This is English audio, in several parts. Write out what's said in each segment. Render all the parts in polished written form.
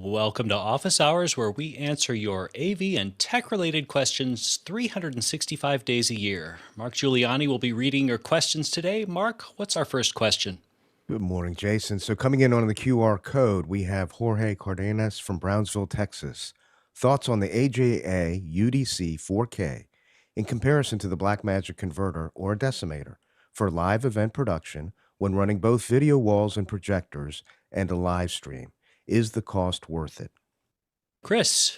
Welcome to Office Hours, where we answer your AV and tech-related questions 365 days a year. Mark Giuliani will be reading your questions today. Mark, what's our first question? Good morning, Jason. So coming in on the QR code, we have Jorge Cardenas from Brownsville, Texas. Thoughts on the AJA UDC-4K in comparison to the Blackmagic converter or Decimator for live event production when running both video walls and projectors and a live stream. Is the cost worth it? Chris.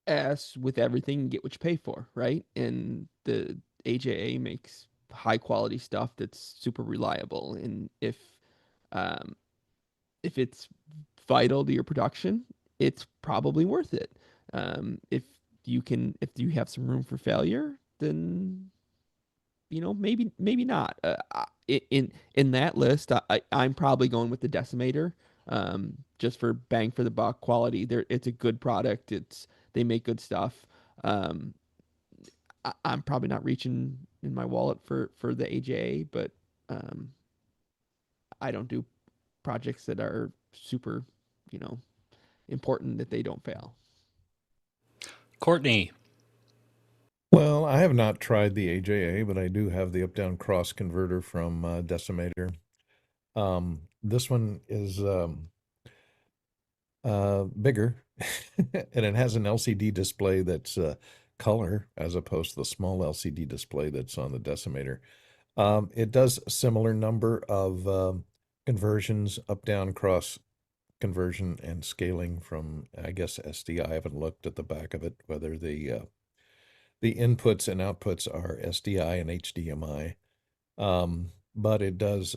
As with everything, you get what you pay for, right? And the AJA makes high quality stuff that's super reliable. And if it's vital to your production, it's probably worth it. If you have some room for failure, then maybe not. In that list, I'm probably going with the Decimator, just for bang for the buck quality. It's a good product. They make good stuff. I'm probably not reaching in my wallet for the AJA, but I don't do projects that are super, important that they don't fail. Courtney. Well, I have not tried the AJA, but I do have the up-down cross converter from Decimator. This one is bigger, and it has an LCD display that's color as opposed to the small LCD display that's on the Decimator. It does a similar number of conversions, up-down cross conversion and scaling from, I guess, SD. I haven't looked at the back of it, whether the inputs and outputs are SDI and HDMI. But it does,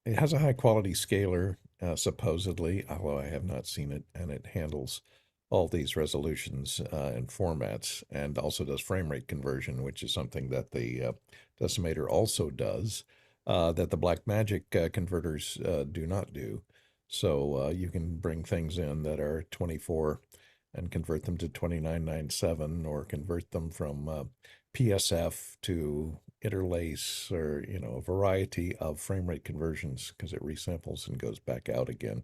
it has a high quality scaler, supposedly, although I have not seen it, and it handles all these resolutions and formats, and also does frame rate conversion, which is something that the Decimator also does, that the Blackmagic converters do not do. So you can bring things in that are 24 and convert them to 2997, or convert them from PSF to interlace, or a variety of frame rate conversions, because it resamples and goes back out again.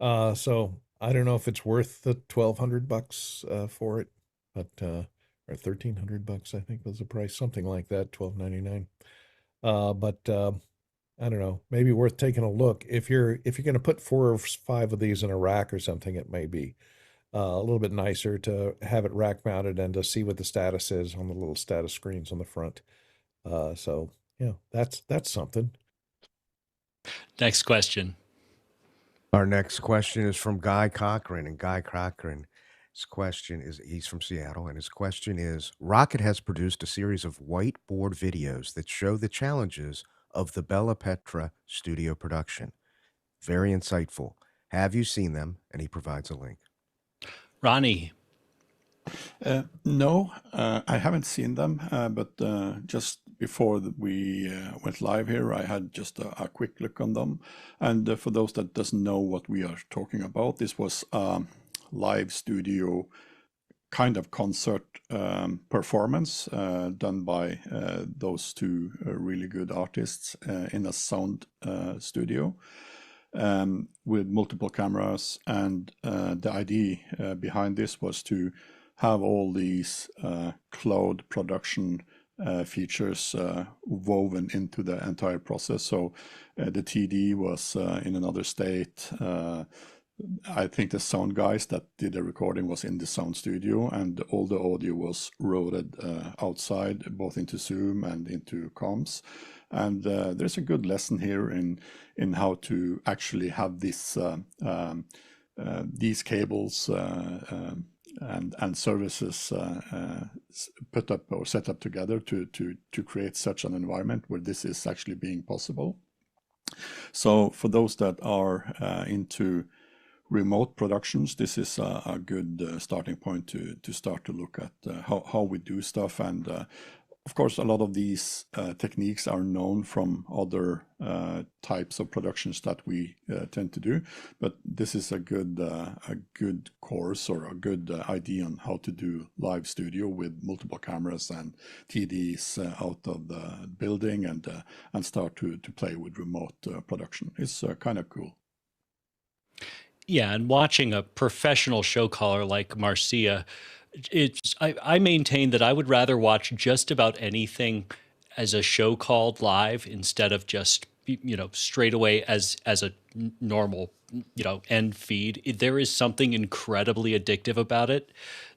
So I don't know if it's worth the $1,200 for it, but or $1,300, I think was the price, something like that, $1,299. But I don't know, maybe worth taking a look. If you're going to put 4 or 5 of these in a rack or something, it may be a little bit nicer to have it rack mounted and to see what the status is on the little status screens on the front. So yeah, that's something. Next question. Our next question is from Guy Cochran, and Guy Cochran, he's from Seattle, and his question is, Rocket has produced a series of whiteboard videos that show the challenges of the Bella Petra studio production. Very insightful. Have you seen them? And he provides a link. Ronnie. No, I haven't seen them, but just before we went live here, I had just a quick look on them. And for those that doesn't know what we are talking about, this was live studio kind of concert performance done by those two really good artists in a sound studio with multiple cameras. And the idea behind this was to have all these cloud production features woven into the entire process. So the TD was in another state. I think the sound guys that did the recording was in the sound studio, and all the audio was routed outside, both into Zoom and into comms. And there's a good lesson here in how to actually have this these cables and services put up or set up together to create such an environment where this is actually being possible. So for those that are into remote productions, this is a good starting point to start to look at how we do stuff. And of course, a lot of these techniques are known from other types of productions that we tend to do, but this is a good course or a good idea on how to do live studio with multiple cameras and TDs out of the building, and start to play with remote production. It's kind of cool. Yeah, and watching a professional show caller like Marcia, I maintain that I would rather watch just about anything as a show called live instead of just straight away as a normal end feed. There is something incredibly addictive about it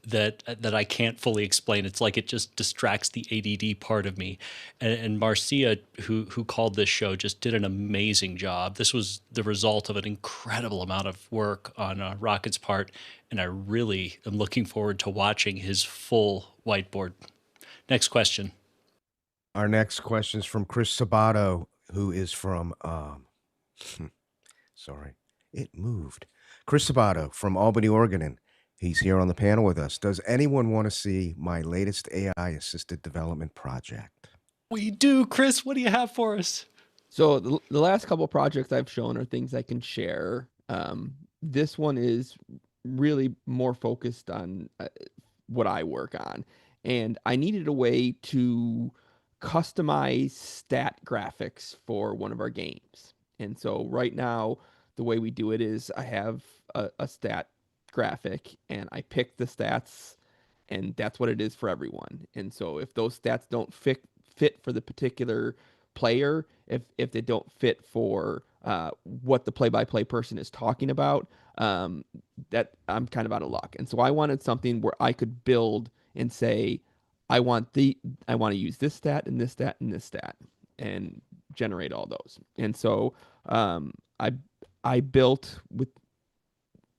that I can't fully explain. It's like it just distracts the ADD part of me. And Marcia, who called this show, just did an amazing job. This was the result of an incredible amount of work on Rocket's part, and I really am looking forward to watching his full whiteboard. Next question. Our next question is from Chris Sabato, who is from sorry, it moved. Chris Sabato from Albany, Oregon, and he's here on the panel with us. Does anyone want to see my latest AI-assisted development project? We do, Chris. What do you have for us? So the last couple of projects I've shown are things I can share. This one is really more focused on what I work on. And I needed a way to customize stat graphics for one of our games. And so right now, the way we do it is I have a stat graphic and I pick the stats, and that's what it is for everyone. And so if those stats don't fit for the particular player, if they don't fit for what the play-by-play person is talking about, that I'm kind of out of luck. And so I wanted something where I could build and say, I want to use this stat and this stat and this stat and generate all those. And so I built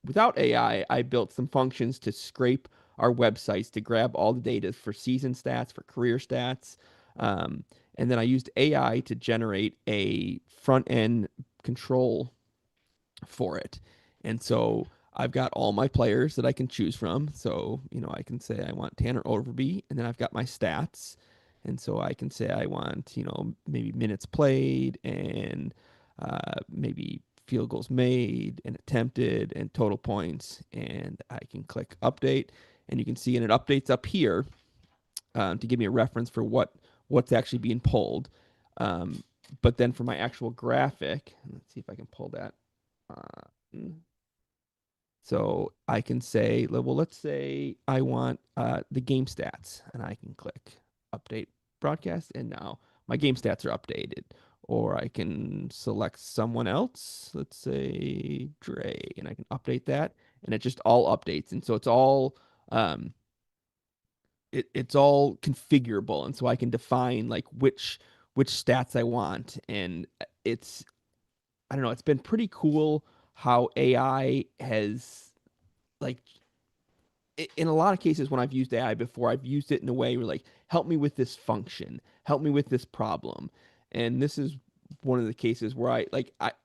without AI, I built some functions to scrape our websites to grab all the data for season stats, for career stats. And then I used AI to generate a front end control for it. And so I've got all my players that I can choose from. So, I can say I want Tanner Overby, and then I've got my stats. And so I can say I want, maybe minutes played and maybe field goals made and attempted and total points. And I can click update, and you can see, and it updates up here to give me a reference for what's actually being pulled. But then for my actual graphic, let's see if I can pull that. So I can say, well, let's say I want the game stats, and I can click update broadcast, and now my game stats are updated. Or I can select someone else, let's say Dre, and I can update that, and it just all updates. And so it's all it's all configurable, and so I can define like which stats I want. And it's, I don't know, it's been pretty cool how AI has, like, in a lot of cases when I've used AI before, I've used it in a way where, like, help me with this function, help me with this problem. And this is one of the cases where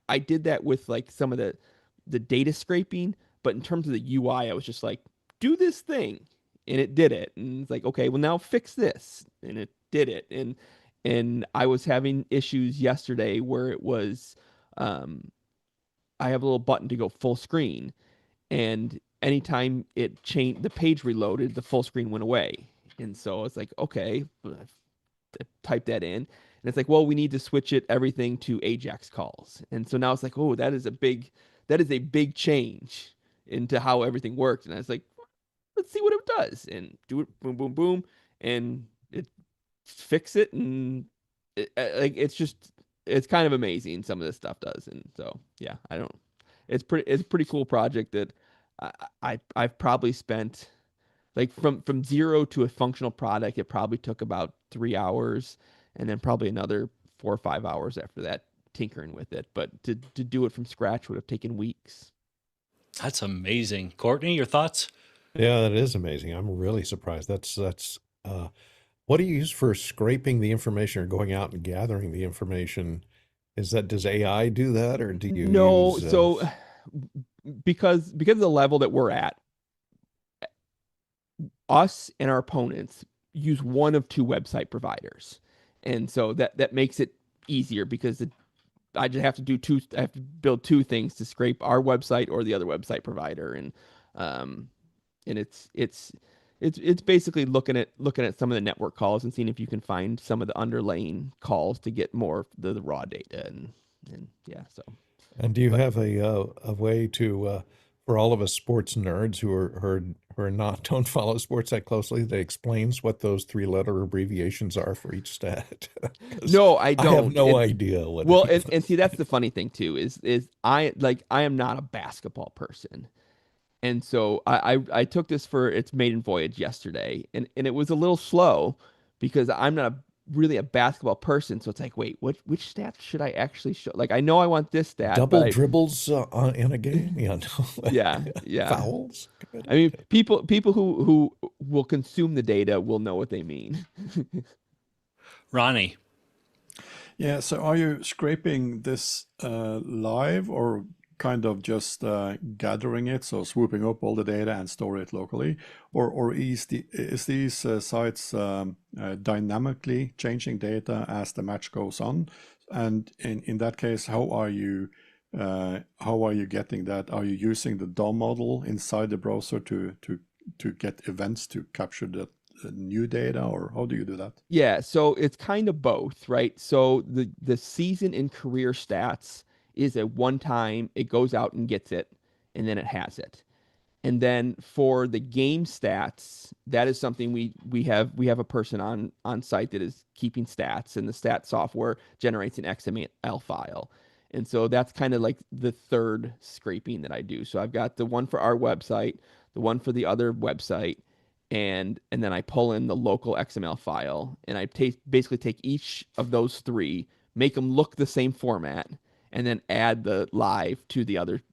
I did that with like some of the data scraping, but in terms of the UI, I was just like, do this thing, and it did it. And it's like, okay, well now fix this, and it did it. And I was having issues yesterday where it was, I have a little button to go full screen, and anytime it changed, the page reloaded, the full screen went away. And so it's like, okay, type that in, and it's like, well, we need to switch everything to Ajax calls. And so now it's like, oh, that is a big change into how everything worked. And I was like, let's see what it does, and do it, boom, boom, boom, and it fix it. And it's kind of amazing some of this stuff does. And so, yeah, it's a pretty cool project that I've probably spent, like, from zero to a functional product, it probably took about 3 hours, and then probably another 4 or 5 hours after that tinkering with it. But to do it from scratch would have taken weeks. That's amazing. Courtney, your thoughts? Yeah, that is amazing. I'm really surprised. That's what do you use for scraping the information or going out and gathering the information? Does AI do that, or do you No, use, so because of the level that we're at, us and our opponents use one of two website providers. And so that makes it easier, because I just have to do I have to build two things to scrape our website or the other website provider. And it's basically looking at some of the network calls and seeing if you can find some of the underlying calls to get more of the raw data. And yeah, so. And do you have a way to for all of us sports nerds who are not don't follow sports that closely, that explains what those 3-letter abbreviations are for each stat? 'Cause No, I I have don't. no idea what. Well, any of and those see, that's the funny thing too, is I am not a basketball person. And so I took this for its maiden voyage yesterday, and it was a little slow because I'm not really a basketball person. So it's like, wait, which stats should I actually show? Like, I know I want this stat, double but dribbles in a game? Yeah, no. yeah. Fouls? Good. I mean, people who will consume the data will know what they mean. Ronnie. Yeah, so are you scraping this live or kind of just gathering it, so swooping up all the data and store it locally? Or is these sites dynamically changing data as the match goes on? And in that case, how are you getting that? Are you using the DOM model inside the browser to get events to capture the new data, or how do you do that? Yeah, so it's kind of both, right? So the season and career stats is a one time, it goes out and gets it, and then it has it. And then for the game stats, that is something we have a person on site that is keeping stats, and the stat software generates an XML file. And so that's kind of like the third scraping that I do. So I've got the one for our website, the one for the other website, and then I pull in the local XML file, and I basically take each of those three, make them look the same format, and then add the live to the other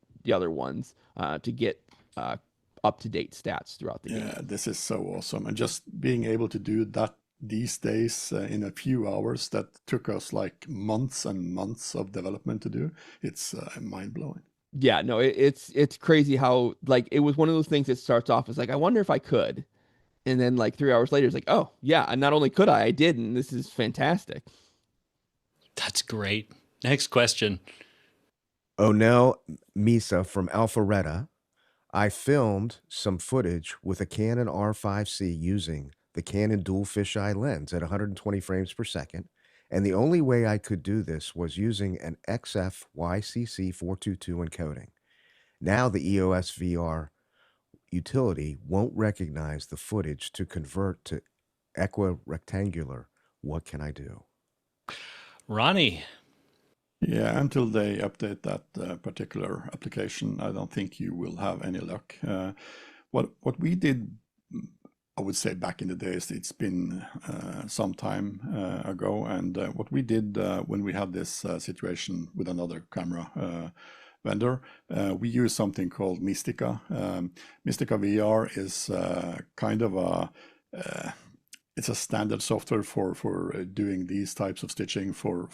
ones to get up-to-date stats throughout the game. Yeah, this is so awesome. And just being able to do that these days in a few hours that took us like months and months of development to do, it's mind-blowing. Yeah, no, it's crazy how, like, it was one of those things that starts off as like, I wonder if I could. And then like 3 hours later, it's like, oh, yeah, and not only could I did, and this is fantastic. That's great. Next question. Onel Misa from Alpharetta. I filmed some footage with a Canon R5C using the Canon dual fisheye lens at 120 frames per second, and the only way I could do this was using an XF-YCC 422 encoding. Now the EOS VR utility won't recognize the footage to convert to equirectangular. What can I do? Ronnie. Yeah, until they update that particular application, I don't think you will have any luck. What we did, I would say back in the days, it's been some time ago, and what we did when we had this situation with another camera vendor, we use something called Mystica. Mystica VR is kind of it's a standard software for doing these types of stitching for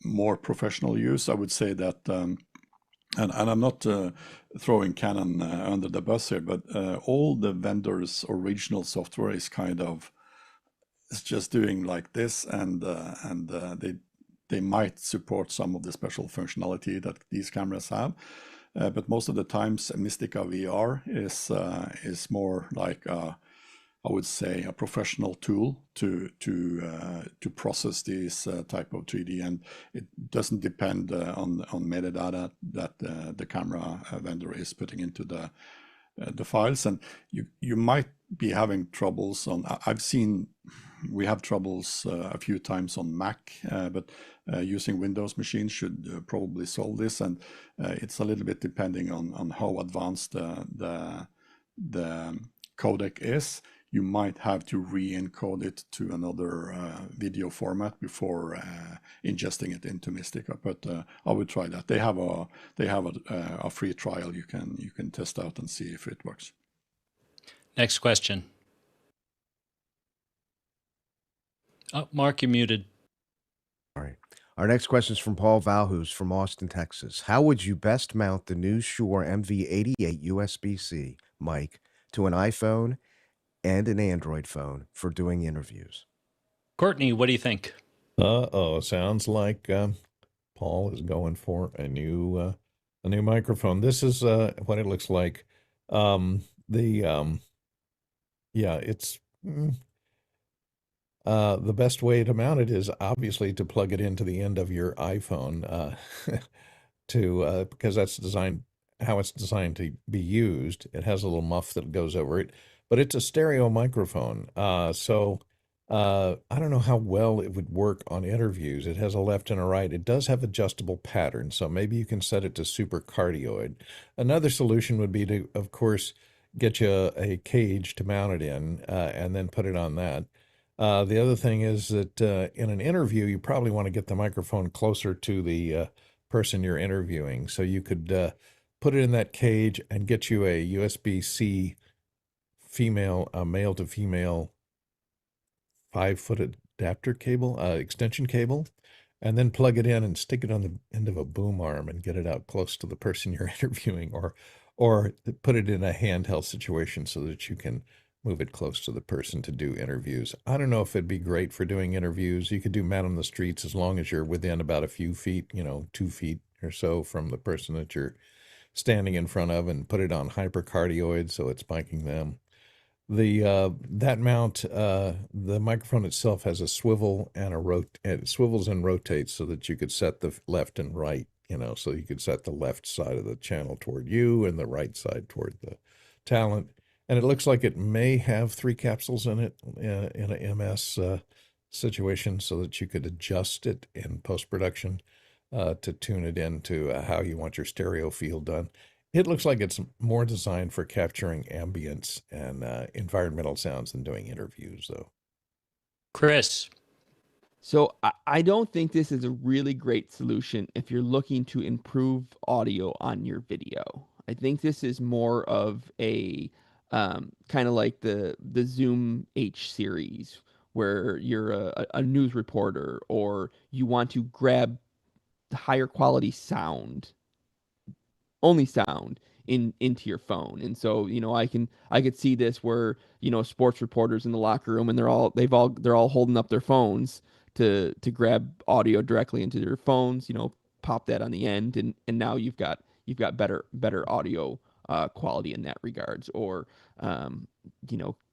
more professional use. I would say that, and I'm not throwing Canon under the bus here, but all the vendors' original software is kind of, it's just doing like this, and they might support some of the special functionality that these cameras have, but most of the times Mystica VR is more like I would say a professional tool to process these type of 3D, and it doesn't depend on metadata that the camera vendor is putting into the files. And you might be having troubles on. I've seen we have troubles a few times on Mac, but using Windows machines should probably solve this. And it's a little bit depending on how advanced the codec is. You might have to re-encode it to another video format before ingesting it into Mystica. But I would try that. They have a free trial you can test out and see if it works. Next question. Oh, Mark, you're muted. All right. Our next question is from Paul Valhus from Austin, Texas. How would you best mount the new Shure MV88 USB-C mic to an iPhone and an Android phone for doing interviews? Courtney, what do you think? Sounds like Paul is going for a new microphone. This is what it looks like. It's the best way to mount it is obviously to plug it into the end of your iPhone. to because that's designed how it's designed to be used. It has a little muff that goes over it, but it's a stereo microphone. I don't know how well it would work on interviews. It has a left and a right. It does have adjustable patterns, so maybe you can set it to super cardioid. Another solution would be to, of course, get you a cage to mount it in and then put it on that. The other thing is that in an interview, you probably want to get the microphone closer to the person you're interviewing. So you could put it in that cage and get you a USB-C male to female 5-foot adapter cable, extension cable, and then plug it in and stick it on the end of a boom arm and get it out close to the person you're interviewing, or put it in a handheld situation so that you can move it close to the person to do interviews. I don't know if it'd be great for doing interviews. You could do man on the streets as long as you're within about a few feet, 2 feet or so from the person that you're standing in front of, and put it on hypercardioid so it's miking them. That mount, the microphone itself has a swivel and it swivels and rotates so that you could set the left and right, so you could set the left side of the channel toward you and the right side toward the talent. And it looks like it may have 3 capsules in it in a MS situation so that you could adjust it in post-production to tune it into how you want your stereo field done. It looks like it's more designed for capturing ambience and environmental sounds than doing interviews, though. Chris. So I don't think this is a really great solution if you're looking to improve audio on your video. I think this is more of a kind of like the Zoom H series, where you're a news reporter, or you want to grab the higher quality sound, only sound into your phone. And so, I could see this where, sports reporters in the locker room, and they're all holding up their phones to grab audio directly into their phones, pop that on the end, and now you've got better audio quality in that regards, or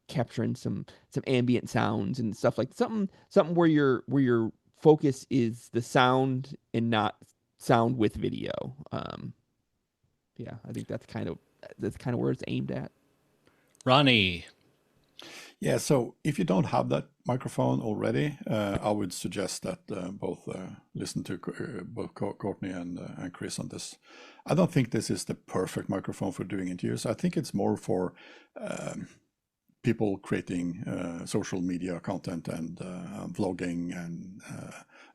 capturing some ambient sounds and stuff, like something where your focus is the sound and not sound with video. Yeah, I think that's kind of where it's aimed at. Ronnie. Yeah, so if you don't have that microphone already, I would suggest that both listen to both Courtney and Chris on this. I don't think this is the perfect microphone for doing interviews. I think it's more for people creating social media content and vlogging, and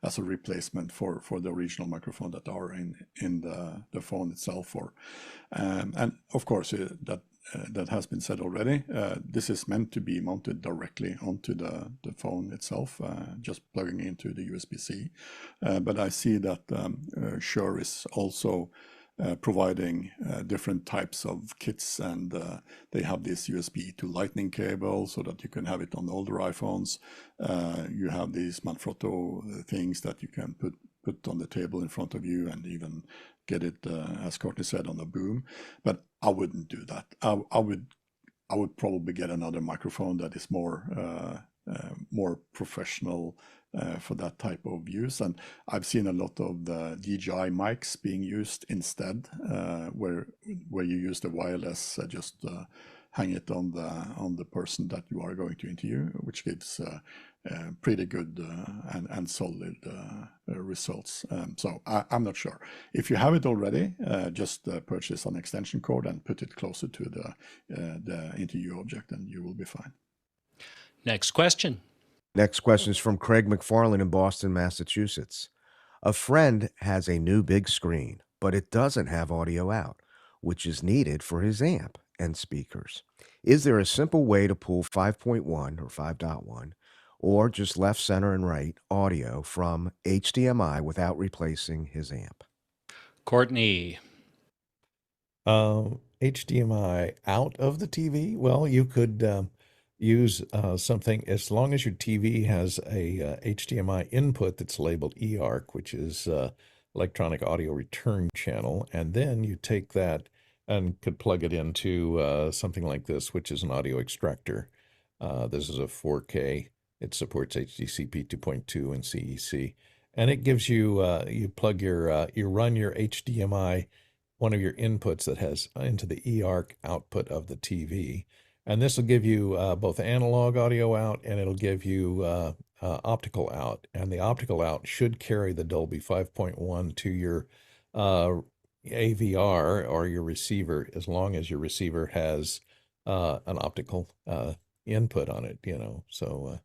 as a replacement for the original microphone that are in the phone itself. And of course, that has been said already. This is meant to be mounted directly onto the phone itself, just plugging into the USB-C. But I see that Shure is also providing different types of kits, and they have this USB to Lightning cable so that you can have it on older iPhones. You have these Manfrotto things that you can put on the table in front of you, and even get it, as Courtney said, on the boom. But I wouldn't do that. I would probably get another microphone that is more professional for that type of use. And I've seen a lot of the DJI mics being used instead, where you use the wireless, just hang it on the person that you are going to interview, which gives pretty good and solid results. So I'm not sure. If you have it already, just purchase an extension cord and put it closer to the interview object, and you will be fine. Next question. Next question is from Craig McFarlane in Boston, Massachusetts. A friend has a new big screen, but it doesn't have audio out, which is needed for his amp and speakers. Is there a simple way to pull 5.1 or 5.1 or just left, center, and right audio from HDMI without replacing his amp? Courtney. HDMI out of the TV? Well, you could use something, as long as your TV has a HDMI input that's labeled eARC, which is electronic audio return channel, and then you take that and could plug it into something like this, which is an audio extractor. This is a 4K. It supports HDCP 2.2 and CEC. and it gives you you plug your you run your HDMI, one of your inputs that has into the eARC output of the TV, and this will give you both analog audio out, and it'll give you optical out, and the optical out should carry the Dolby 5.1 to your AVR or your receiver, as long as your receiver has an optical input on it, you know. So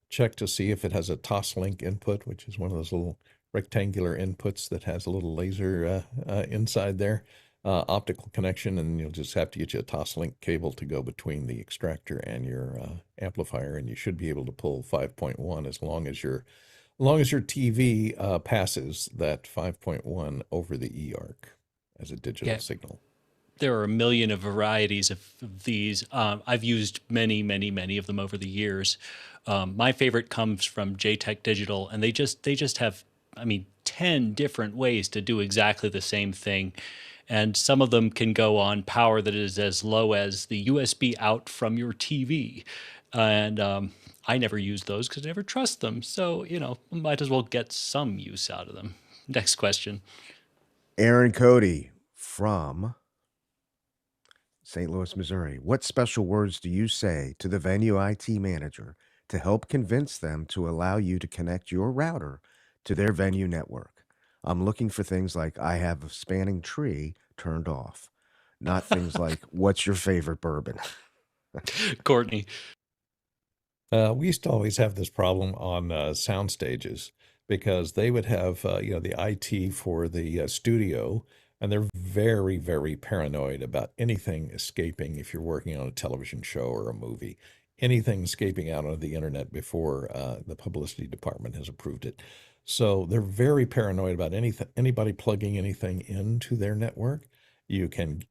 check to see if it has a Toslink input, which is one of those little rectangular inputs that has a little laser inside there, optical connection, and you'll just have to get you a Toslink cable to go between the extractor and your amplifier, and you should be able to pull 5.1 as long as your TV passes that 5.1 over the eARC as a digital signal. There are a million of varieties of these. I've used many, many, many of them over the years. My favorite comes from JTech Digital, and they just have, I mean, 10 different ways to do exactly the same thing. And some of them can go on power that is as low as the USB out from your TV. And I never use those because I never trust them. So, you know, might as well get some use out of them. Next question. Aaron Cody from St. Louis, Missouri. What special words do you say to the venue IT manager to help convince them to allow you to connect your router to their venue network? I'm looking for things like I have a spanning tree turned off, not things like what's your favorite bourbon? Courtney. We used to always have this problem on sound stages because they would have, you know, the IT for the studio, and they're very, very paranoid about anything escaping if you're working on a television show or a movie, anything escaping out on the internet before the publicity department has approved it. So they're very paranoid about anybody plugging anything into their network.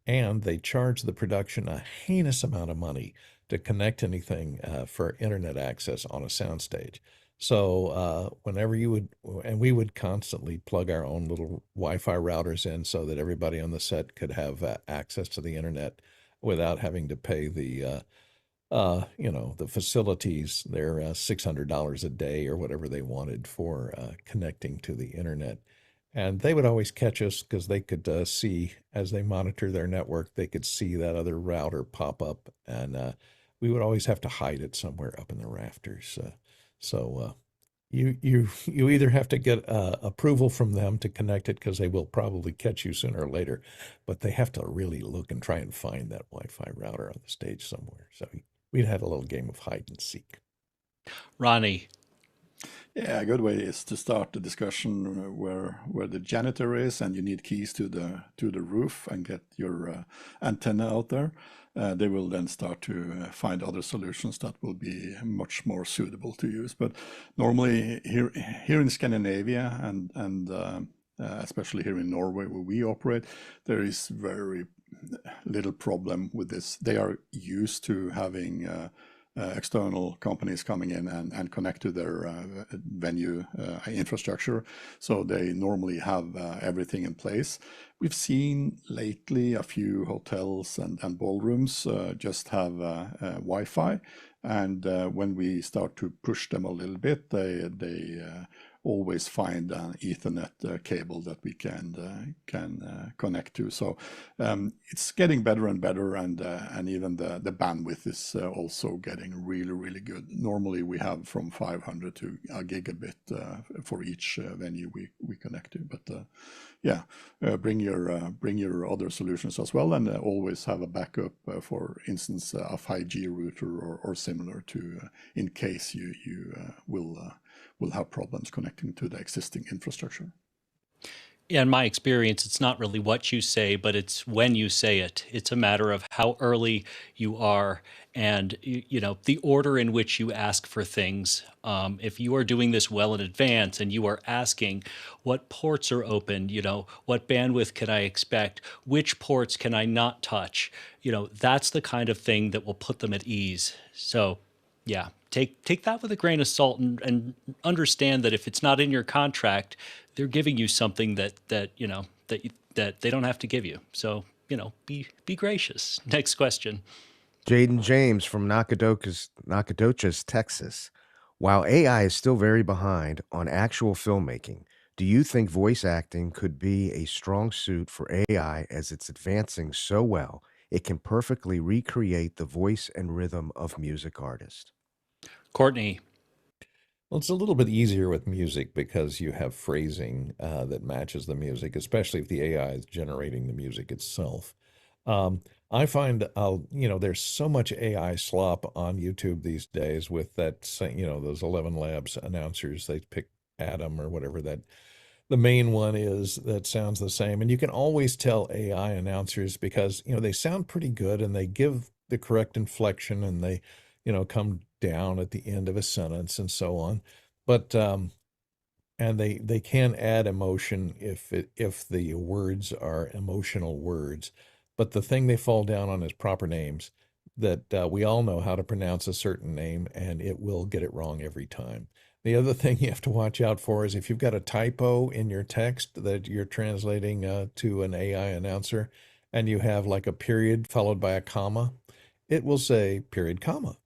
And they charge the production a heinous amount of money to connect anything for internet access on a soundstage. So whenever we would constantly plug our own little Wi-Fi routers in so that everybody on the set could have access to the internet without having to pay the you know, the facilities, their $600 a day or whatever they wanted for connecting to the internet. And they would always catch us because they could see, as they monitor their network, they could see that other router pop up, and we would always have to hide it somewhere up in the rafters. So you either have to get approval from them to connect it, because they will probably catch you sooner or later, but they have to really look and try and find that Wi-Fi router on the stage somewhere. So we'd have a little game of hide and seek. Ronnie. Yeah, a good way is to start the discussion where the janitor is, and you need keys to the roof, and get your antenna out there. They will then start to find other solutions that will be much more suitable to use. But normally here in Scandinavia and especially here in Norway where we operate, there is very little problem with this. They are used to having external companies coming in and connect to their venue infrastructure. So they normally have everything in place. We've seen lately a few hotels and ballrooms just have Wi-Fi. And when we start to push them a little bit, they always find an Ethernet cable that we can connect to. So it's getting better and better, and even the bandwidth is also getting really, really good. Normally we have from 500 to a gigabit for each venue we connect to. But yeah, bring your other solutions as well, and always have a backup, for instance, a 5G router or similar, to in case you will have problems connecting to the existing infrastructure. Yeah, in my experience, it's not really what you say, but it's when you say it. It's a matter of how early you are, and you know, the order in which you ask for things. If you are doing this well in advance and you are asking what ports are open, you know, what bandwidth can I expect, which ports can I not touch, you know, that's the kind of thing that will put them at ease. So yeah, take that with a grain of salt, and understand that if it's not in your contract, they're giving you something that you know that they don't have to give you. So, you know, be gracious. Next question. Jaden James from Nacogdoches, Texas. While AI is still very behind on actual filmmaking, do you think voice acting could be a strong suit for AI as it's advancing so well it can perfectly recreate the voice and rhythm of music artists? Courtney, Well, it's a little bit easier with music because you have phrasing that matches the music, especially if the AI is generating the music itself. I find, there's so much AI slop on YouTube these days with those 11 Labs announcers. They pick Atem or whatever the main one is that sounds the same. And you can always tell AI announcers because, they sound pretty good and they give the correct inflection and they, come down at the end of a sentence and so on. But, and they can add emotion if the words are emotional words. But the thing they fall down on is proper names that we all know how to pronounce a certain name and it will get it wrong every time. The other thing you have to watch out for is if you've got a typo in your text that you're translating to an AI announcer and you have like a period followed by a comma, it will say period, comma.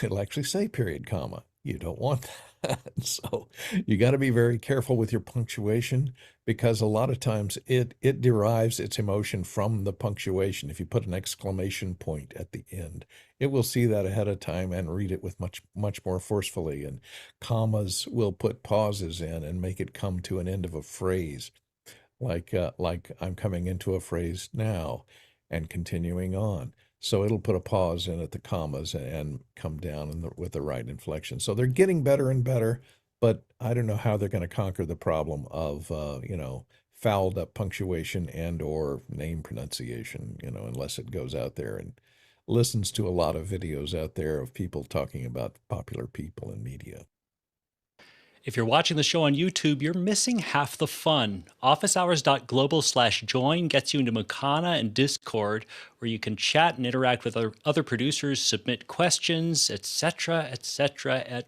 It'll actually say period, comma. You don't want that. So you got to be very careful with your punctuation because a lot of times it derives its emotion from the punctuation. If you put an exclamation point at the end, it will see that ahead of time and read it with much more forcefully. And commas will put pauses in and make it come to an end of a phrase, like I'm coming into a phrase now and continuing on. So it'll put a pause in at the commas and come down with the right inflection. So they're getting better and better, but I don't know how they're going to conquer the problem of, fouled up punctuation and or name pronunciation, unless it goes out there and listens to a lot of videos out there of people talking about popular people in media. if you're watching the show on YouTube, you're missing half the fun. officehours.global/join gets you into Makana and Discord, where you can chat and interact with other producers, submit questions, etc., at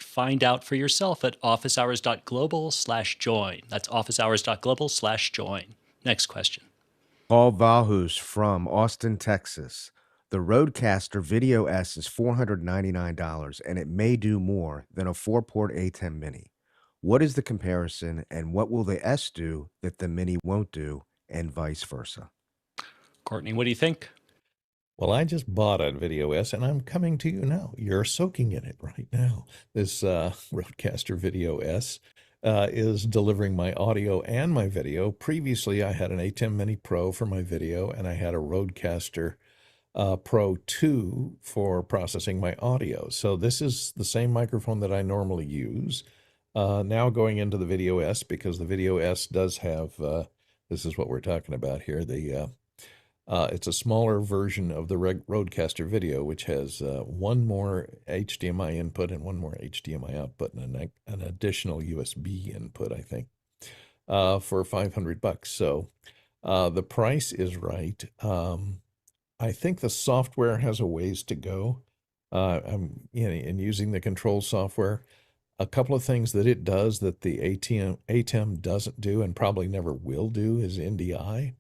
find out for yourself at officehours.global/join. That's officehours.global/join. Next question. Paul Valhus from Austin, Texas. The RØDECaster Video S is $499, and it may do more than a 4-port Atem Mini. What is the comparison, and what will the S do that the Mini won't do, and vice versa? Courtney, what do you think? Well, I just bought a Video S, and I'm coming to you now. You're soaking in it right now. This RØDECaster Video S is delivering my audio and my video. Previously, I had an Atem Mini Pro for my video, and I had a RØDECaster Pro 2 for processing my audio. So this is the same microphone that I normally use. Now going into the Video S, because the Video S does have, this is what we're talking about here, it's a smaller version of the RØDECaster Video, which has one more HDMI input and one more HDMI output and an additional USB input, I think, for $500. So the price is right. I think the software has a ways to go. I'm in using the control software. A couple of things that it does that the Atem doesn't do and probably never will do is NDI.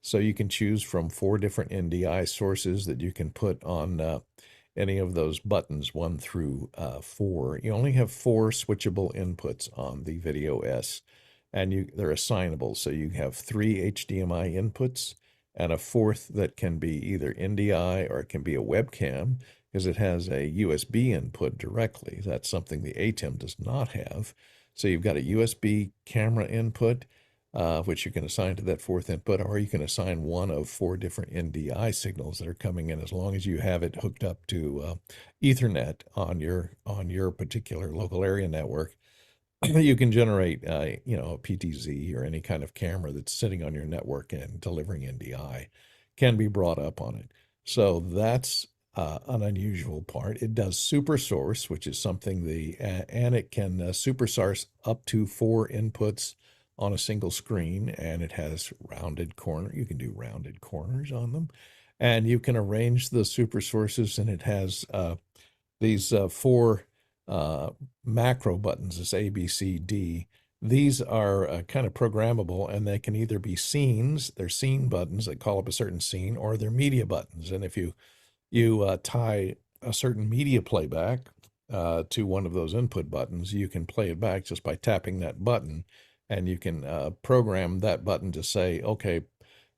So you can choose from 4 different NDI sources that you can put on any of those buttons 1 through 4. You only have 4 switchable inputs on the Video S, and they're assignable. So you have 3 HDMI inputs and a 4th that can be either NDI or it can be a webcam, because it has a USB input directly. That's something the Atem does not have. So you've got a USB camera input, which you can assign to that 4th input, or you can assign one of 4 different NDI signals that are coming in, as long as you have it hooked up to Ethernet on your particular local area network. You can generate, a PTZ or any kind of camera that's sitting on your network and delivering NDI can be brought up on it. So that's an unusual part. It does super source, which is something and it can super source up to 4 inputs on a single screen, and it has rounded corner. You can do rounded corners on them, and you can arrange the super sources, and it has these 4 macro buttons, this A, B, C, D. These are kind of programmable, and they can either be scenes, they're scene buttons that call up a certain scene, or they're media buttons. And if you tie a certain media playback to one of those input buttons, you can play it back just by tapping that button, and you can program that button to say, okay,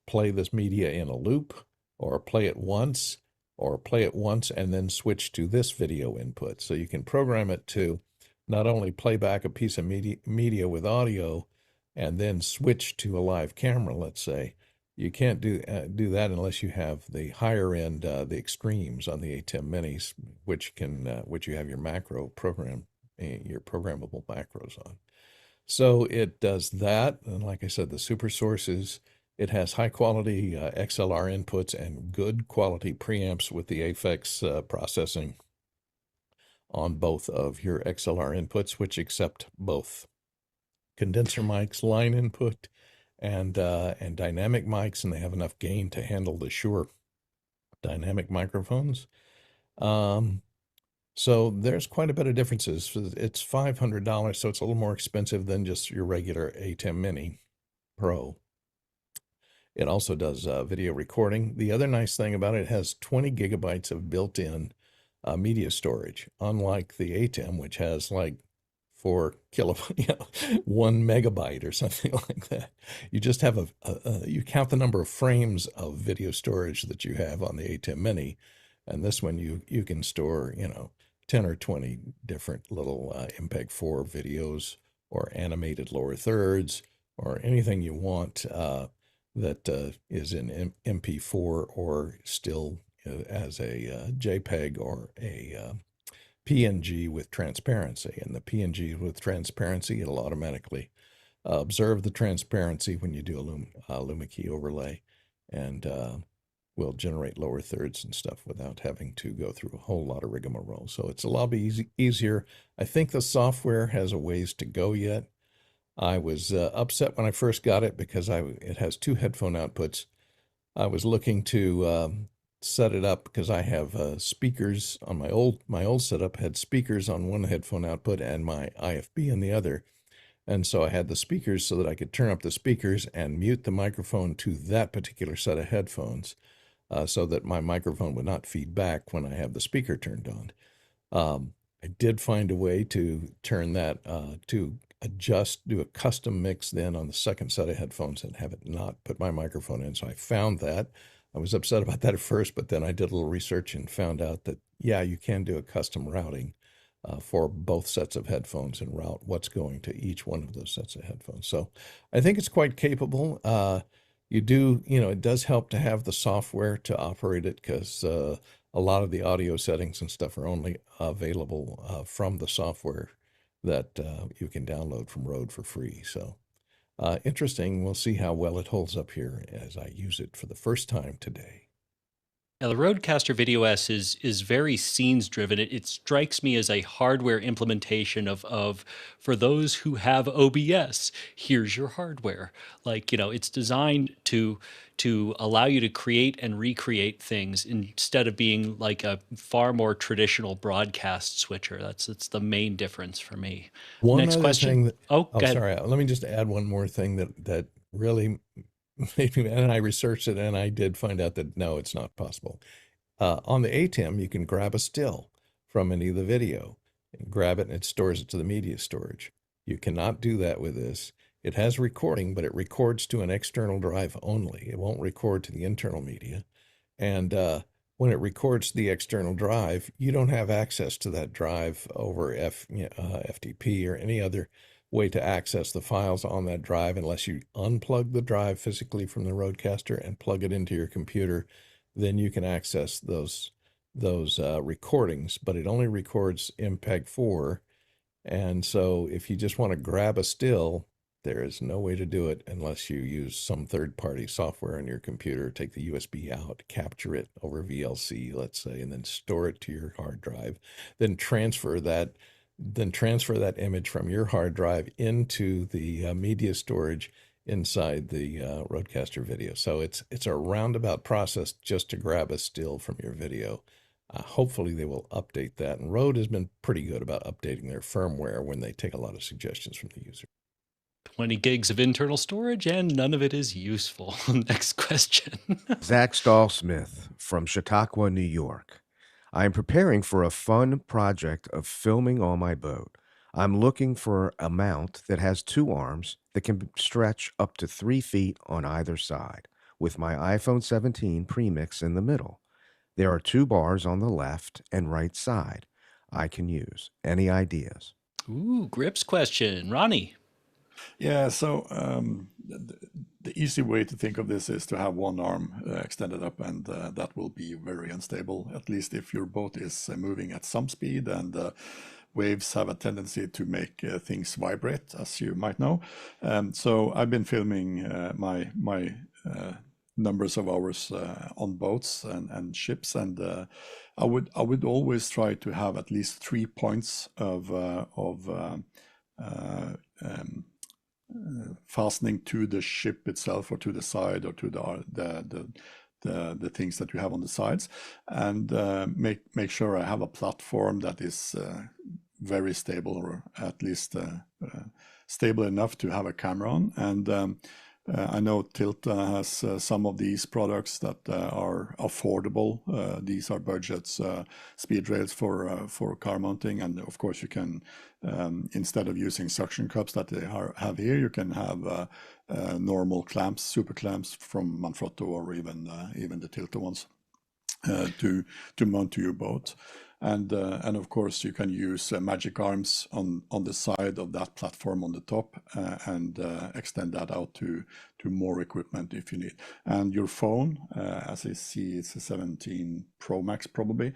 play this media in a loop, or play it once, and then switch to this video input. So you can program it to not only play back a piece of media with audio and then switch to a live camera, let's say. You can't do that unless you have the higher end, the extremes on the Atem Minis, which you have your macro program, your programmable macros on. So it does that, and like I said, the super sources. It has high quality XLR inputs and good quality preamps with the Aphex processing on both of your XLR inputs, which accept both condenser mics, line input, and dynamic mics, and they have enough gain to handle the Shure dynamic microphones. So there's quite a bit of differences. It's $500, so it's a little more expensive than just your regular Atem Mini Pro. It also does video recording. The other nice thing about it has 20 gigabytes of built-in media storage, unlike the Atem, which has like 4 kilobytes, 1 megabyte or something like that. You just have you count the number of frames of video storage that you have on the Atem Mini, and this one you can store 10 or 20 different little MPEG-4 videos or animated lower thirds or anything you want that is in MP4 or still as a JPEG or a PNG with transparency. And the PNG with transparency, it'll automatically observe the transparency when you do a Luma key overlay, and will generate lower thirds and stuff without having to go through a whole lot of rigmarole. So it's a lot easier. I think the software has a ways to go yet. I was upset when I first got it because it has 2 headphone outputs. I was looking to set it up because I have speakers on my old setup had speakers on one headphone output and my IFB on the other. And so I had the speakers so that I could turn up the speakers and mute the microphone to that particular set of headphones so that my microphone would not feed back when I have the speaker turned on. I did find a way to turn that to do a custom mix then on the second set of headphones and have it not put my microphone in. So I found that. I was upset about that at first, but then I did a little research and found out that, yeah, you can do a custom routing for both sets of headphones and route what's going to each one of those sets of headphones. So I think it's quite capable. It does help to have the software to operate it because a lot of the audio settings and stuff are only available from the software that you can download from Rode for free. So interesting. We'll see how well it holds up here as I use it for the first time today. Now, the RØDECaster Video S is very scenes driven. It strikes me as a hardware implementation of for those who have OBS, here's your hardware. Like, it's designed to allow you to create and recreate things instead of being like a far more traditional broadcast switcher. That's the main difference for me. Next question. Go ahead. Sorry. Let me just add one more thing that really made me, and I researched it, and I did find out that no, it's not possible. On the Atem, you can grab a still from any of the video, and grab it, and it stores it to the media storage. You cannot do that with this. It has recording, but it records to an external drive only. It won't record to the internal media. And when it records to the external drive, you don't have access to that drive over FTP or any other way to access the files on that drive unless you unplug the drive physically from the RØDECaster and plug it into your computer. Then you can access those recordings, but it only records MPEG-4. And so if you just want to grab a still, there is no way to do it unless you use some third-party software on your computer, take the USB out, capture it over VLC, let's say, and then store it to your hard drive, then transfer that image from your hard drive into the media storage inside the RØDECaster Video. So it's a roundabout process just to grab a still from your video. Hopefully they will update that. And Rode has been pretty good about updating their firmware when they take a lot of suggestions from the user. 20 gigs of internal storage, and none of it is useful. Next question. Zach Stahlsmith from Chautauqua, New York. I am preparing for a fun project of filming on my boat. I'm looking for a mount that has two arms that can stretch up to 3 feet on either side, with my iPhone 17 premix in the middle. There are two bars on the left and right side I can use. Any ideas? Ooh, grips question. Ronnie. Yeah, so the easy way to think of this is to have one arm extended up, and that will be very unstable, at least if your boat is moving at some speed, and waves have a tendency to make things vibrate, as you might know. So I've been filming my numbers of hours on boats and ships, and I would always try to have at least 3 points of fastening to the ship itself, or to the side, or to the things that you have on the sides, and make sure I have a platform that is very stable, or at least stable enough to have a camera on. And I know Tilta has some of these products that are affordable. These are budget speed rails for car mounting, and of course you can, instead of using suction cups that they have here, you can have normal clamps, super clamps from Manfrotto, or even the Tilta ones to mount to your boat. And of course you can use magic arms on the side of that platform on the top, and extend that out to more equipment if you need. And your phone, as I see, it's a 17 Pro Max probably.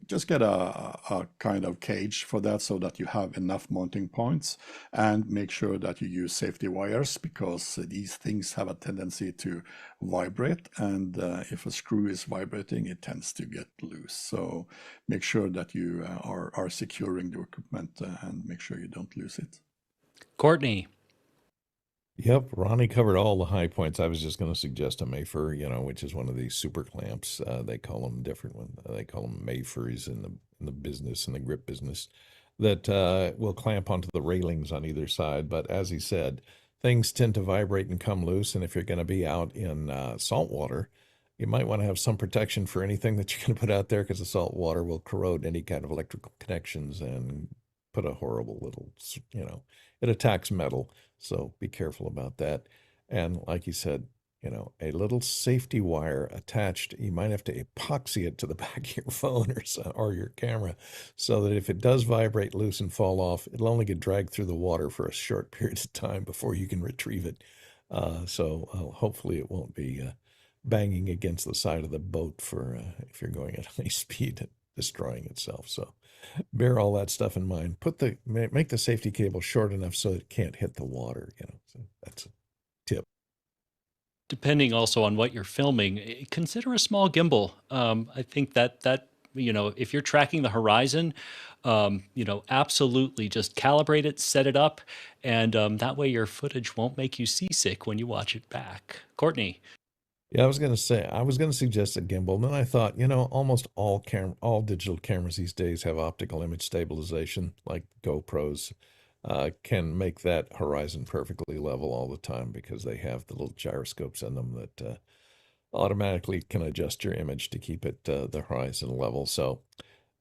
Just get a kind of cage for that, so that you have enough mounting points, and make sure that you use safety wires, because these things have a tendency to vibrate, and if a screw is vibrating, it tends to get loose. So make sure that you are securing the equipment, and make sure you don't lose it. Courtney. Yep, Ronnie covered all the high points. I was just going to suggest a Mayfer, which is one of these super clamps. They call them different one. They call them Mayfers in the business, in the grip business, that will clamp onto the railings on either side. But as he said, things tend to vibrate and come loose. And if you're going to be out in salt water, you might want to have some protection for anything that you're going to put out there, because the salt water will corrode any kind of electrical connections and put a horrible little, it attacks metal. So be careful about that. And like you said, a little safety wire attached, you might have to epoxy it to the back of your phone or your camera, so that if it does vibrate loose and fall off, it'll only get dragged through the water for a short period of time before you can retrieve it. So hopefully it won't be banging against the side of the boat for if you're going at high speed and destroying itself. So bear all that stuff in mind. Make the safety cable short enough so it can't hit the water. So that's a tip. Depending also on what you're filming, consider a small gimbal. I think that if you're tracking the horizon, absolutely just calibrate it, set it up, and that way your footage won't make you seasick when you watch it back. Courtney. Yeah, I was going to suggest a gimbal. And then I thought, almost all digital cameras these days have optical image stabilization, like GoPros, can make that horizon perfectly level all the time, because they have the little gyroscopes in them that automatically can adjust your image to keep it the horizon level. So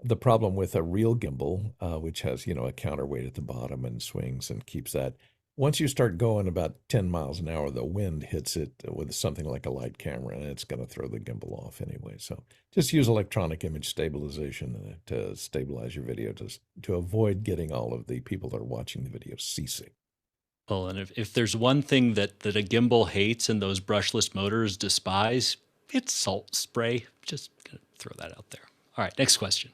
the problem with a real gimbal, which has, a counterweight at the bottom and swings and keeps that, once you start going about 10 miles an hour, the wind hits it with something like a light camera, and it's going to throw the gimbal off anyway. So just use electronic image stabilization to stabilize your video, to avoid getting all of the people that are watching the video seasick. Well, and if there's one thing that a gimbal hates and those brushless motors despise, it's salt spray. Just gonna throw that out there. All right, next question.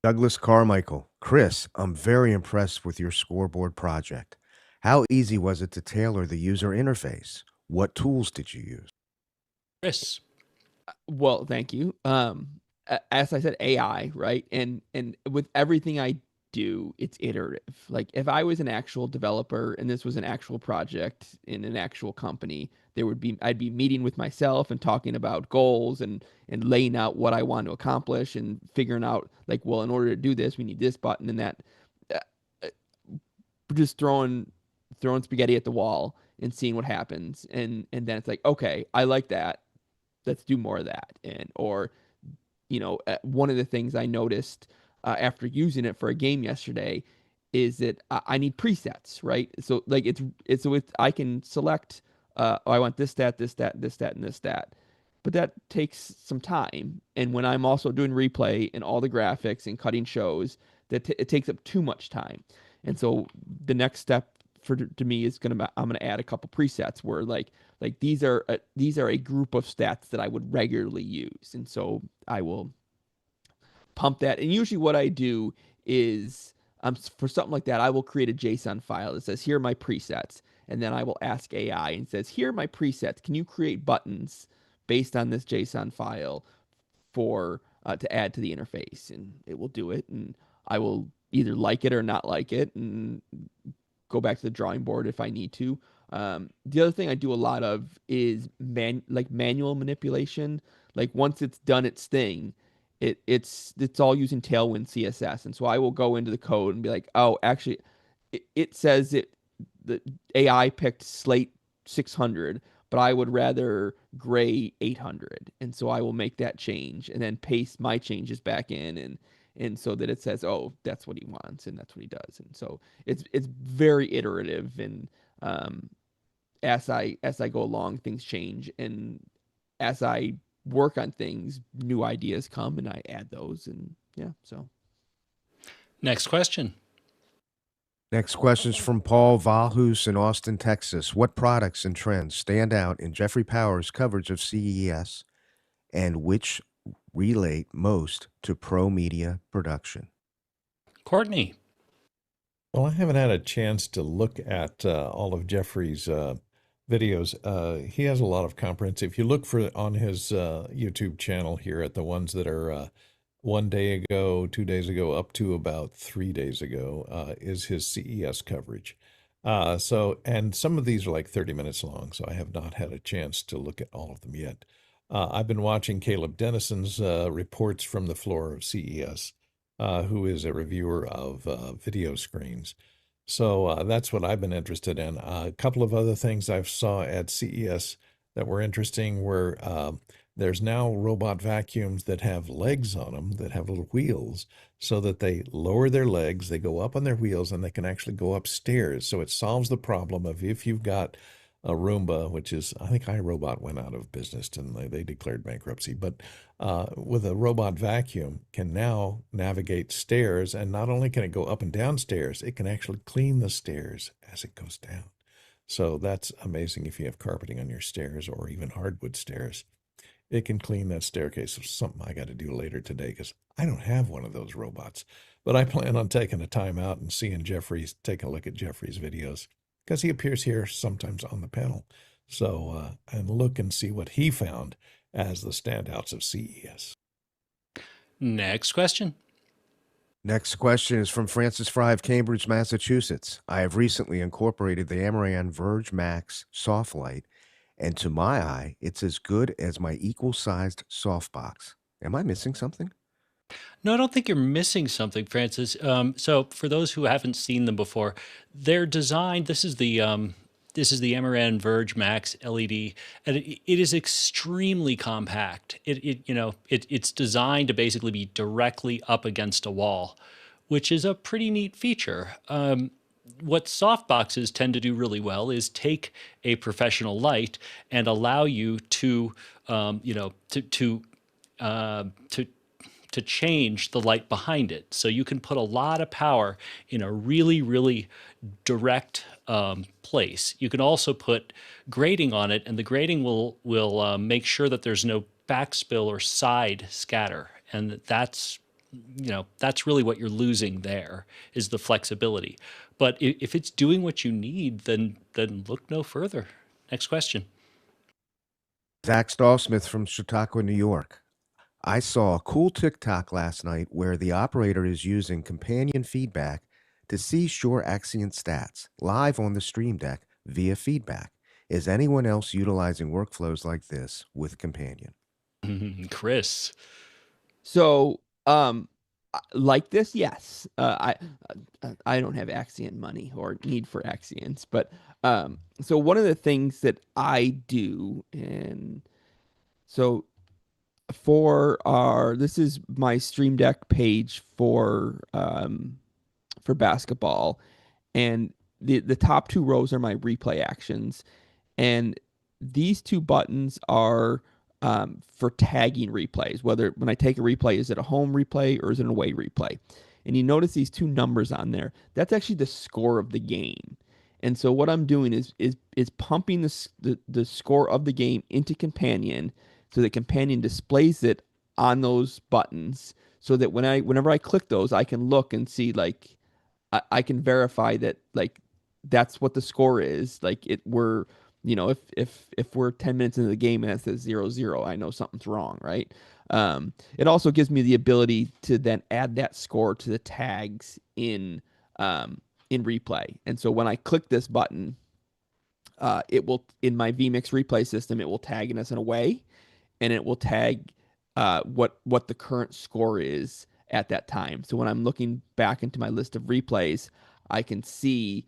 Douglas Carmichael. Chris, I'm very impressed with your Scoreboard project. How easy was it to tailor the user interface? What tools did you use? Chris. Well, thank you. As I said, AI, right? And with everything I do, it's iterative. Like if I was an actual developer and this was an actual project in an actual company, I'd be meeting with myself and talking about goals and laying out what I want to accomplish and figuring out like, well, in order to do this, we need this button and that. Just throwing spaghetti at the wall and seeing what happens. And then it's like, okay, I like that. Let's do more of that. Or one of the things I noticed after using it for a game yesterday is that I need presets, right? So like I can select, I want this stat, this stat, this stat, and this stat. But that takes some time. And when I'm also doing replay and all the graphics and cutting shows, it takes up too much time. And so the next step to me is I'm gonna add a couple presets where like these are a group of stats that I would regularly use. And so I will pump that. And usually what I do is for something like that, I will create a JSON file that says, here are my presets. And then I will ask AI and says, here are my presets. Can you create buttons based on this JSON file for to add to the interface? And it will do it. And I will either like it or not like it and go back to the drawing board if I need to. The other thing I do a lot of is manual manipulation. Like once it's done its thing, it's all using Tailwind CSS. And so I will go into the code and be like, oh, actually, it says the AI picked Slate 600, but I would rather gray 800. And so I will make that change and then paste my changes back in and so that it says, oh, that's what he wants and that's what he does. And so it's very iterative, and as I go along, things change, and as I work on things, new ideas come and I add those, and yeah, so. Next question. Next question is from Paul Valhus in Austin, Texas. What products and trends stand out in Jeffrey Power's coverage of CES, and which relate most to pro media production? Courtney. Well, I haven't had a chance to look at all of Jeffrey's videos. He has a lot of comprehensive. If you look for on his YouTube channel here at the ones that are 1 day ago, 2 days ago, up to about 3 days ago, is his CES coverage. And some of these are like 30 minutes long, so I have not had a chance to look at all of them yet. I've been watching Caleb Dennison's reports from the floor of CES, who is a reviewer of video screens. So that's what I've been interested in. A couple of other things I saw at CES that were interesting were there's now robot vacuums that have legs on them, that have little wheels, so that they lower their legs, they go up on their wheels, and they can actually go upstairs. So it solves the problem of if you've got a Roomba, which is, I think iRobot went out of business and they declared bankruptcy, but with a robot vacuum can now navigate stairs, and not only can it go up and down stairs, it can actually clean the stairs as it goes down. So that's amazing if you have carpeting on your stairs or even hardwood stairs. It can clean that staircase. It's something I got to do later today because I don't have one of those robots. But I plan on taking a time out and seeing Jeffrey's, taking a look at Jeffrey's videos, because he appears here sometimes on the panel. So, and look and see what he found as the standouts of CES. Next question. Next question is from Francis Fry of Cambridge, Massachusetts. I have recently incorporated the Amaran Verge Max soft light, and to my eye, it's as good as my equal-sized softbox. Am I missing something? No, I don't think you're missing something, Francis. So for those who haven't seen them before, they're designed. This is the Amaran Verge Max LED, and it is extremely compact. It's designed to basically be directly up against a wall, which is a pretty neat feature. What softboxes tend to do really well is take a professional light and allow you to change the light behind it. So you can put a lot of power in a really, really direct place. You can also put grading on it, and the grading will make sure that there's no backspill or side scatter. And that's really what you're losing there, is the flexibility. But if it's doing what you need, then look no further. Next question. Zach Stahlsmith from Chautauqua, New York. I saw a cool TikTok last night where the operator is using companion feedback to see Shure Axient stats live on the Stream Deck via feedback. Is anyone else utilizing workflows like this with companion? Chris. So, like this, yes. I don't have Axient money or need for Axients, but so one of the things that I do, and so this is my Stream Deck page for basketball, and the top 2 rows are my replay actions, and these 2 buttons are for tagging replays. Whether when I take a replay, is it a home replay or is it an away replay? And you notice these 2 numbers on there. That's actually the score of the game. And so what I'm doing is pumping the score of the game into Companion, so that Companion displays it on those buttons, so that whenever I click those, I can look and see, like, I can verify that, like, that's what the score is. Like, if we're 10 minutes into the game and it says 0-0, I know something's wrong, right? It also gives me the ability to then add that score to the tags in replay. And so when I click this button, it will, in my vMix replay system, it will tag it as an away, and it will tag what the current score is at that time. So when I'm looking back into my list of replays, I can see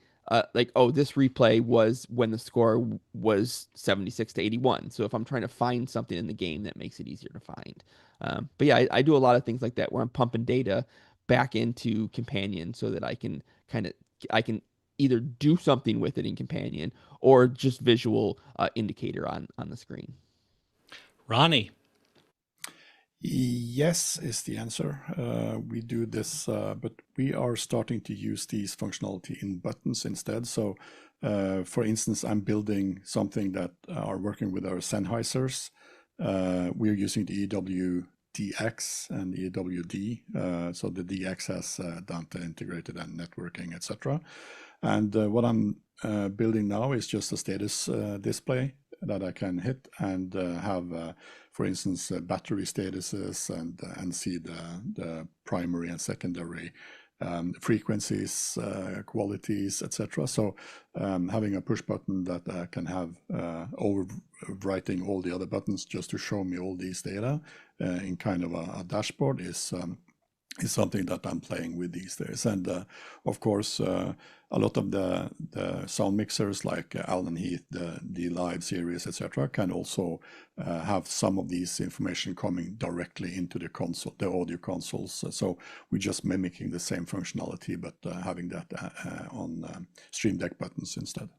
like, oh, this replay was when the score was 76-81. So if I'm trying to find something in the game, that makes it easier to find. But yeah, I do a lot of things like that, where I'm pumping data back into Companion, so that I can either do something with it in Companion, or just visual indicator on the screen. Ronnie. Yes is the answer. We do this, but we are starting to use these functionality in buttons instead. So for instance, I'm building something that are working with our Sennheisers. We're using the EWDX and EWD. So the DX has Dante integrated and networking, etc. And what I'm building now is just a status display that I can hit and have, for instance, battery statuses and see the primary and secondary frequencies, qualities, etc. So having a push button that can have overwriting all the other buttons just to show me all these data in kind of a dashboard is something that I'm playing with these days. And of course, a lot of the sound mixers like Allen Heath, the Live series, etc., can also have some of these information coming directly into the console, the audio consoles. So we're just mimicking the same functionality, but having that on Stream Deck buttons instead.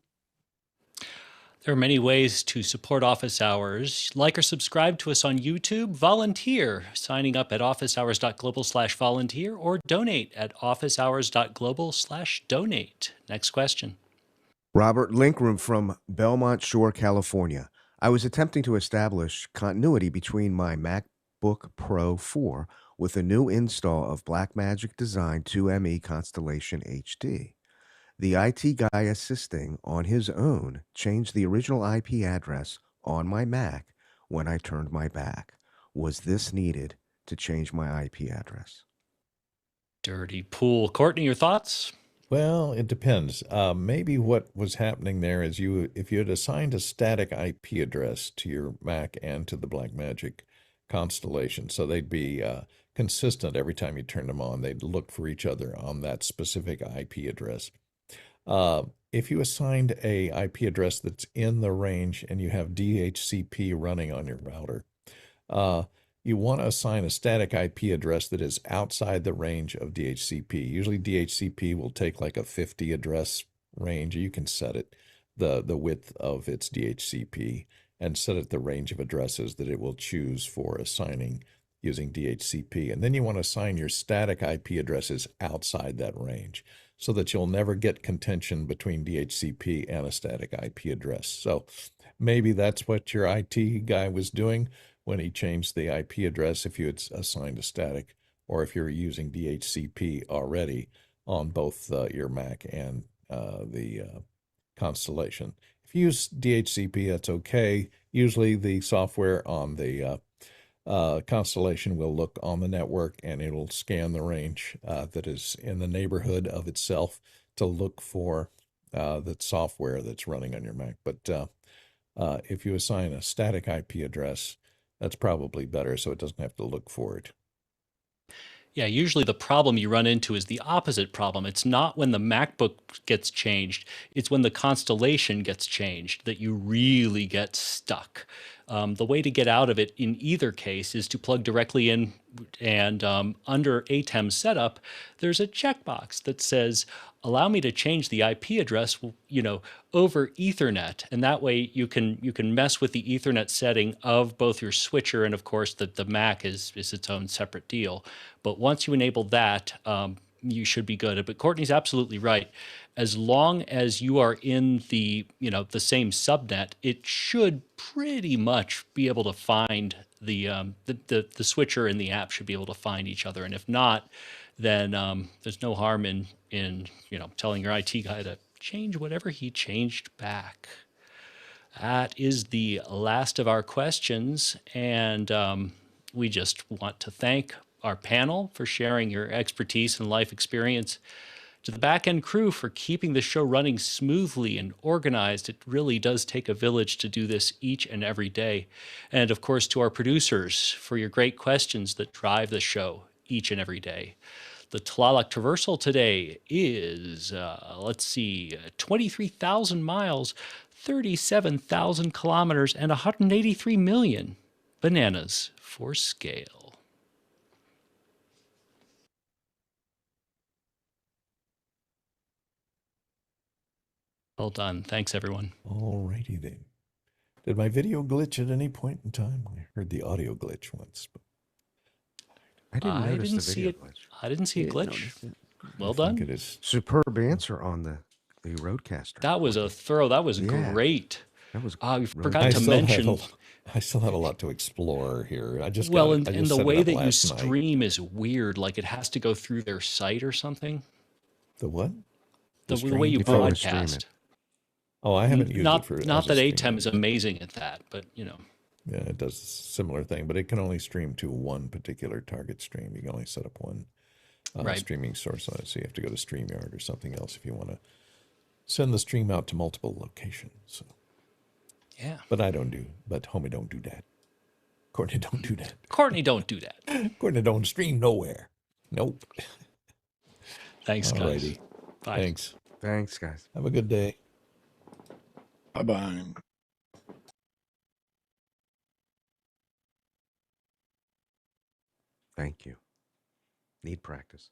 There are many ways to support Office Hours. Like or subscribe to us on YouTube, volunteer, signing up at officehours.global/volunteer, or donate at officehours.global/donate. Next question. Robert Linkrum from Belmont Shore, California. I was attempting to establish continuity between my MacBook Pro 4 with a new install of Blackmagic Design 2ME Constellation HD. The IT guy assisting on his own changed the original IP address on my Mac when I turned my back. Was this needed to change my IP address? Dirty pool. Courtney, your thoughts? Well, it depends. Maybe what was happening there is if you had assigned a static IP address to your Mac and to the Blackmagic Constellation, so they'd be consistent every time you turned them on. They'd look for each other on that specific IP address. If you assigned a IP address that's in the range and you have DHCP running on your router, you want to assign a static IP address that is outside the range of DHCP. Usually DHCP will take like a 50 address range. You can set it, the width of its DHCP, and set it the range of addresses that it will choose for assigning using DHCP. And then you want to assign your static IP addresses outside that range, so that you'll never get contention between DHCP and a static IP address. So maybe that's what your IT guy was doing when he changed the IP address, if you had assigned a static, or if you're using DHCP already on both your Mac and the Constellation. If you use DHCP, that's okay. Usually the software on the Constellation will look on the network and it'll scan the range that is in the neighborhood of itself to look for that software that's running on your Mac. But if you assign a static IP address, that's probably better, so it doesn't have to look for it. Yeah, usually the problem you run into is the opposite problem. It's not when the MacBook gets changed, it's when the Constellation gets changed that you really get stuck. The way to get out of it in either case is to plug directly in, and under Atem setup, there's a checkbox that says, allow me to change the IP address, over Ethernet. And that way you can mess with the Ethernet setting of both your switcher and, of course, the Mac is its own separate deal. But once you enable that, you should be good. But Courtney's absolutely right. As long as you are in the same subnet, it should pretty much be able to find the switcher and the app should be able to find each other. And if not, then there's no harm in telling your IT guy to change whatever he changed back. That is the last of our questions, and we just want to thank our panel for sharing your expertise and life experience, to the back-end crew for keeping the show running smoothly and organized. It really does take a village to do this each and every day. And of course, to our producers for your great questions that drive the show each and every day. The Tlaloc Traversal today is, 23,000 miles, 37,000 kilometers, and 183 million bananas for scale. Well done. Thanks, everyone. All righty then. Did my video glitch at any point in time? I heard the audio glitch once. But I didn't notice the see video it. glitch. I didn't see a Didn't glitch. notice it. Well I think done. it is. Superb answer on the RØDECaster. That was a thorough. That was Yeah. great. That was We really forgot good. to mention. I still have a lot to explore here. I just Well, got it. and I just the set it way up that you last night. stream is weird. Like it has to go through their site or something. The what? The stream? way you If I wanna stream broadcast. it. Oh, I haven't used Not it for. not as a that stream Atem is yet. amazing at that, but Yeah, it does a similar thing, but it can only stream to one particular target stream. You can only set up one Right. streaming source on it. So you have to go to StreamYard or something else if you want to send the stream out to multiple locations. So, yeah. but homie don't do that. Courtney don't do that. Courtney, don't do that. Courtney don't stream nowhere. Nope. Thanks, guys. Alrighty. Bye. Thanks. Thanks, guys. Have a good day. Bye-bye. Thank you. Need practice.